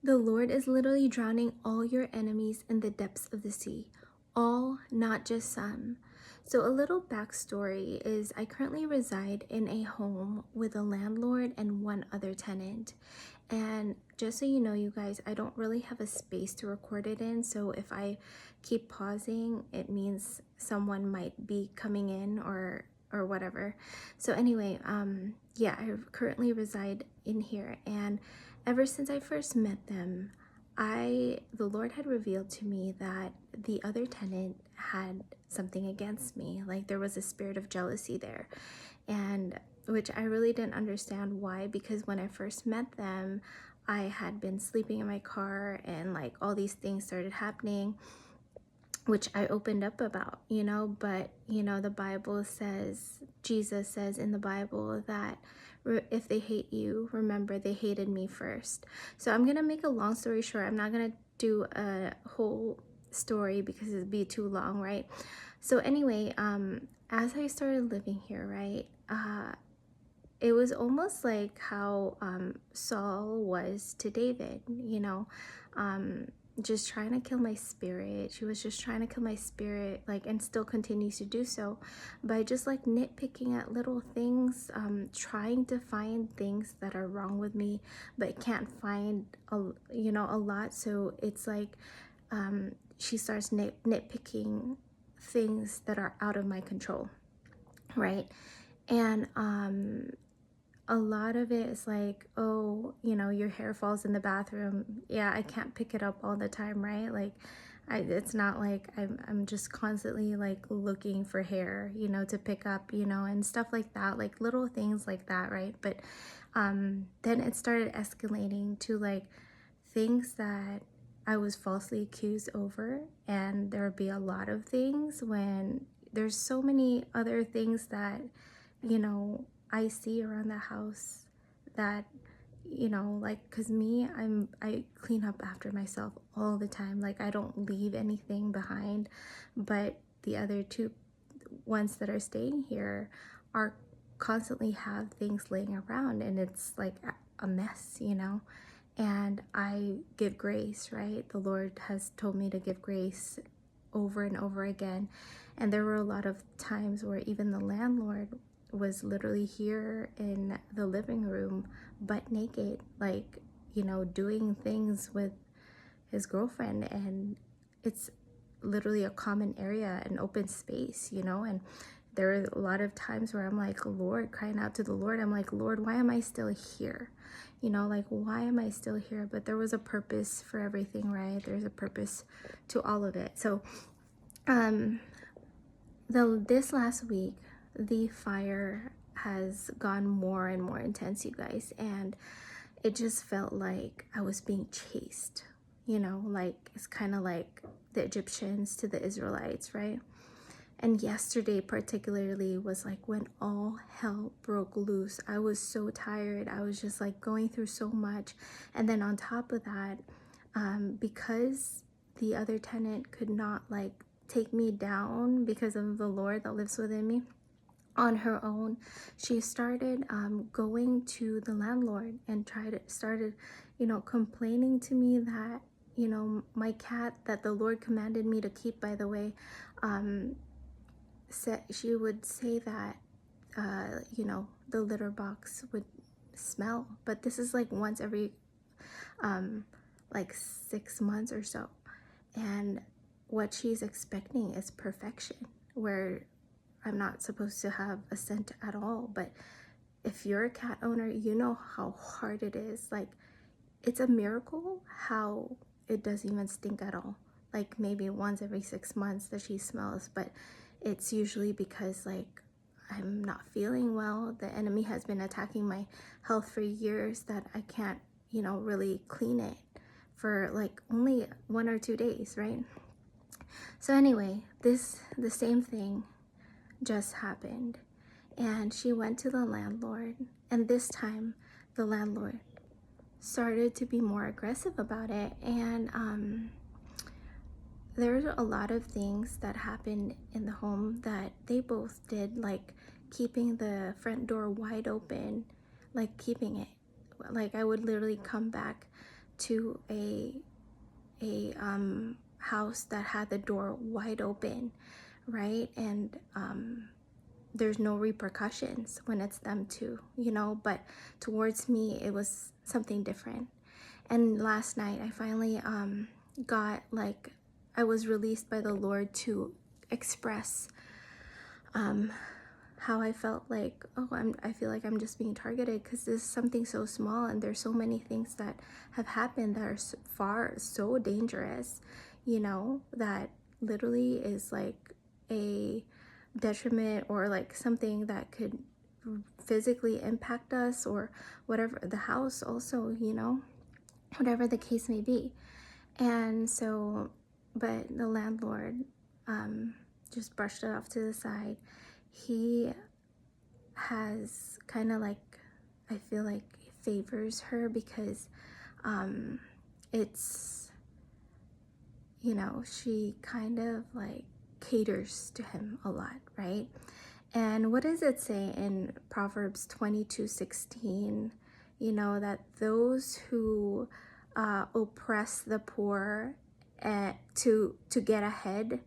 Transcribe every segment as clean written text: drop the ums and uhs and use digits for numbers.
The Lord is literally drowning all your enemies in the depths of the sea. All, not just some. So, a little backstory is I currently reside in a home with a landlord and one other tenant. And just so you know, you guys, I don't really have a space to record it in. So, if I keep pausing, it means someone might be coming in or whatever. So anyway, yeah, I currently reside in here, and ever since I first met them, the Lord had revealed to me that the other tenant had something against me. Like there was a spirit of jealousy there, and which I really didn't understand why, because when I first met them, I had been sleeping in my car and like all these things started happening, which I opened up about, but the Bible says, Jesus says in the Bible that if they hate you, remember they hated me first. So I'm going to make a long story short. I'm not going to do a whole story because it'd be too long, right? So anyway, as I started living here, right, it was almost like how Saul was to David, just trying to kill my spirit. She was just trying to kill my spirit, like, and still continues to do so by just like nitpicking at little things, trying to find things that are wrong with me, but can't find a lot. So it's like she starts nitpicking things that are out of my control, right? And a lot of it is like, oh, your hair falls in the bathroom. Yeah, I can't pick it up all the time, right? Like, it's not like I'm just constantly like looking for hair, to pick up, and stuff like that, like little things like that, right? But then it started escalating to like things that I was falsely accused over, and there would be a lot of things when there's so many other things that, I see around the house that, like, cause me, I clean up after myself all the time. Like I don't leave anything behind, but the other two ones that are staying here are constantly have things laying around, and it's like a mess, and I give grace, right? The Lord has told me to give grace over and over again. And there were a lot of times where even the landlord was literally here in the living room, butt naked, like, doing things with his girlfriend. And it's literally a common area, an open space, and there were a lot of times where I'm like, Lord, crying out to the Lord. I'm like, Lord, why am I still here? Like, why am I still here? But there was a purpose for everything, right? There's a purpose to all of it. So, this last week, the fire has gone more and more intense, you guys, and it just felt like I was being chased. Like it's kind of like the Egyptians to the Israelites, right? And yesterday particularly was like when all hell broke loose. I was so tired. I was just like going through so much. And then on top of that, because the other tenant could not like take me down because of the Lord that lives within me on her own, she started going to the landlord and started complaining to me that my cat that the Lord commanded me to keep, by the way, she would say that the litter box would smell, but this is like once every like 6 months or so, and what she's expecting is perfection, where I'm not supposed to have a scent at all. But if you're a cat owner, you know how hard it is. Like, it's a miracle how it doesn't even stink at all. Like maybe once every 6 months that she smells, but it's usually because like I'm not feeling well. The enemy has been attacking my health for years that I can't, really clean it for like only 1 or 2 days, right? So anyway, the same thing just happened, and she went to the landlord, and this time the landlord started to be more aggressive about it. And there's a lot of things that happened in the home that they both did, like keeping the front door wide open, like keeping it, like I would literally come back to a house that had the door wide open, right? And there's no repercussions when it's them too, you know, but towards me it was something different. And last night I finally got, like, I was released by the Lord to express how I felt, like, oh, I feel like I'm just being targeted because this is something so small, and there's so many things that have happened that are so dangerous, you know, that literally is like a detriment, or like something that could physically impact us, or whatever, the house also, you know, whatever the case may be. And so, but the landlord just brushed it off to the side. He has kind of like, I feel like, favors her because it's, you know, she kind of like caters to him a lot, right? And what does it say in Proverbs 22:16? You know, that those who oppress the poor to get ahead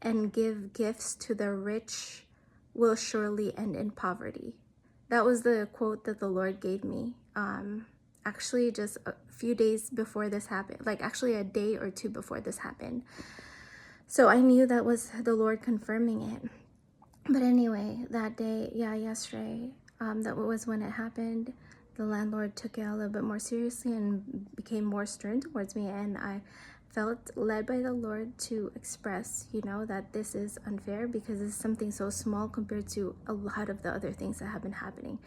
and give gifts to the rich will surely end in poverty. That was the quote that the Lord gave me. Actually, just a few days before this happened, like actually a day or two before this happened. So I knew that was the Lord confirming it. But anyway, that day, yesterday, that was when it happened. The landlord took it a little bit more seriously and became more stern towards me, and I felt led by the Lord to express, you know, that this is unfair because it's something so small compared to a lot of the other things that have been happening,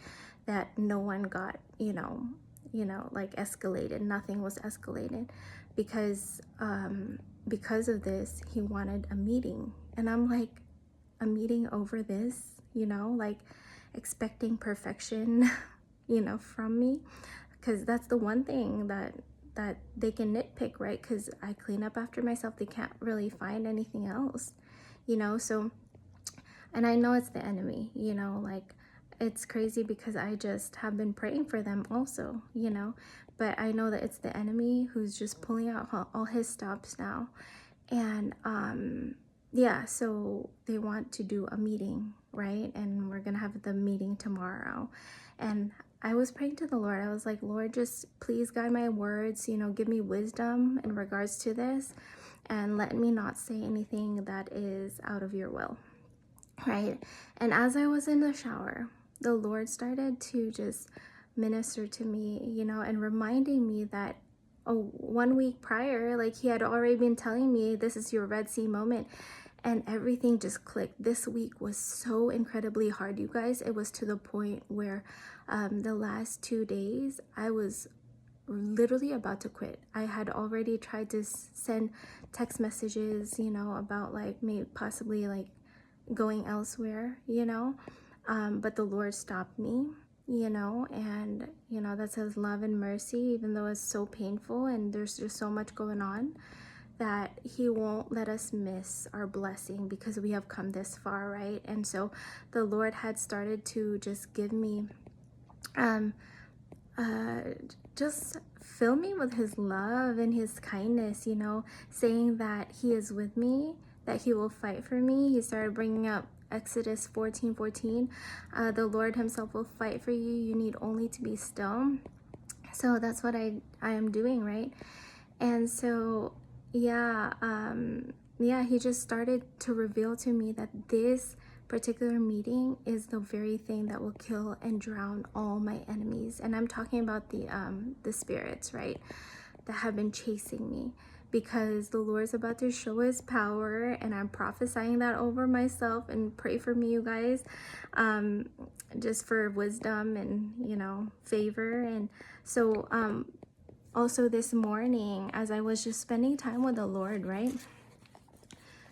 that no one got, like escalated. Nothing was escalated because of this. He wanted a meeting, and I'm like, a meeting over this, you know, like expecting perfection, you know, from me, because that's the one thing that they can nitpick, right? Because I clean up after myself. They can't really find anything else, you know. So, and I know it's the enemy, you know, like it's crazy because I just have been praying for them also, you know, but I know that it's the enemy who's just pulling out all his stops now. And so they want to do a meeting, right? And we're gonna have the meeting tomorrow. And I was praying to the Lord. I was like, Lord, just please guide my words, you know, give me wisdom in regards to this, and let me not say anything that is out of your will, right? And as I was in the shower, the Lord started to just minister to me, you know, and reminding me that 1 week prior, like, he had already been telling me, this is your Red Sea moment. And everything just clicked. This week was so incredibly hard, you guys. It was to the point where the last 2 days, I was literally about to quit. I had already tried to send text messages, you know, about like maybe possibly like going elsewhere, you know. But the Lord stopped me, you know, and, you know, that's his love and mercy, even though it's so painful and there's just so much going on, that he won't let us miss our blessing because we have come this far, right? And so the Lord had started to just give me, just fill me with his love and his kindness, you know, saying that he is with me, that he will fight for me. He started bringing up Exodus 14:14. The Lord himself will fight for you. You need only to be still. So that's what I am doing, right? And so he just started to reveal to me that this particular meeting is the very thing that will kill and drown all my enemies. And I'm talking about the spirits, right, that have been chasing me, because the Lord's about to show his power, and I'm prophesying that over myself. And pray for me, you guys, just for wisdom and, you know, favor. And so also this morning, as I was just spending time with the Lord, right,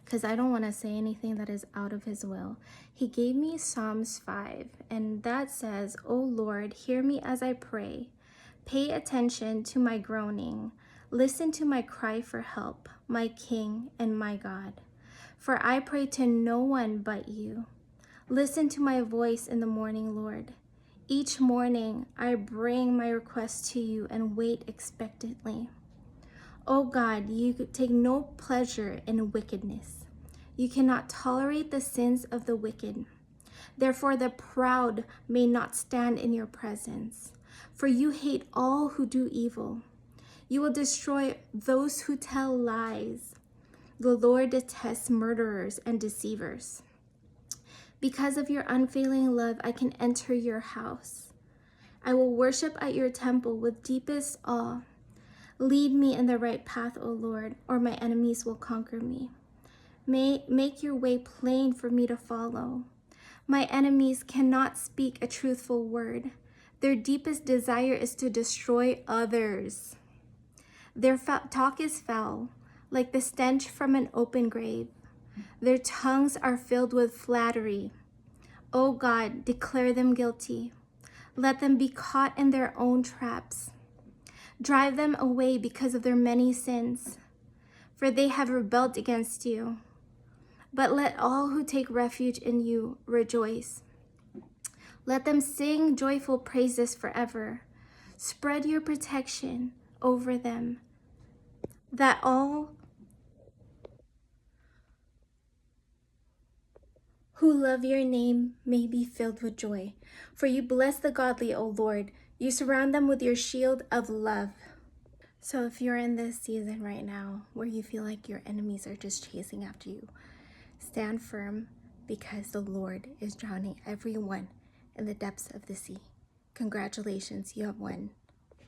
because I don't want to say anything that is out of his will, he gave me Psalms 5, and that says, "O Lord, hear me as I pray. Pay attention to my groaning. Listen to my cry for help, my King and my God. For I pray to no one but you. Listen to my voice in the morning, Lord. Each morning I bring my request to you and wait expectantly. O God, you take no pleasure in wickedness. You cannot tolerate the sins of the wicked. Therefore, the proud may not stand in your presence. For you hate all who do evil. You will destroy those who tell lies. The Lord detests murderers and deceivers. Because of your unfailing love, I can enter your house. I will worship at your temple with deepest awe. Lead me in the right path, O Lord, or my enemies will conquer me. Make your way plain for me to follow. My enemies cannot speak a truthful word. Their deepest desire is to destroy others. Their talk is foul, like the stench from an open grave. Their tongues are filled with flattery. O God, declare them guilty. Let them be caught in their own traps. Drive them away because of their many sins, for they have rebelled against you. But let all who take refuge in you rejoice. Let them sing joyful praises forever. Spread your protection over them, that all who love your name may be filled with joy. For you bless the godly, O Lord. You surround them with your shield of love. So if you're in this season right now where you feel like your enemies are just chasing after you, stand firm because the Lord is drowning everyone in the depths of the sea. Congratulations, you have won.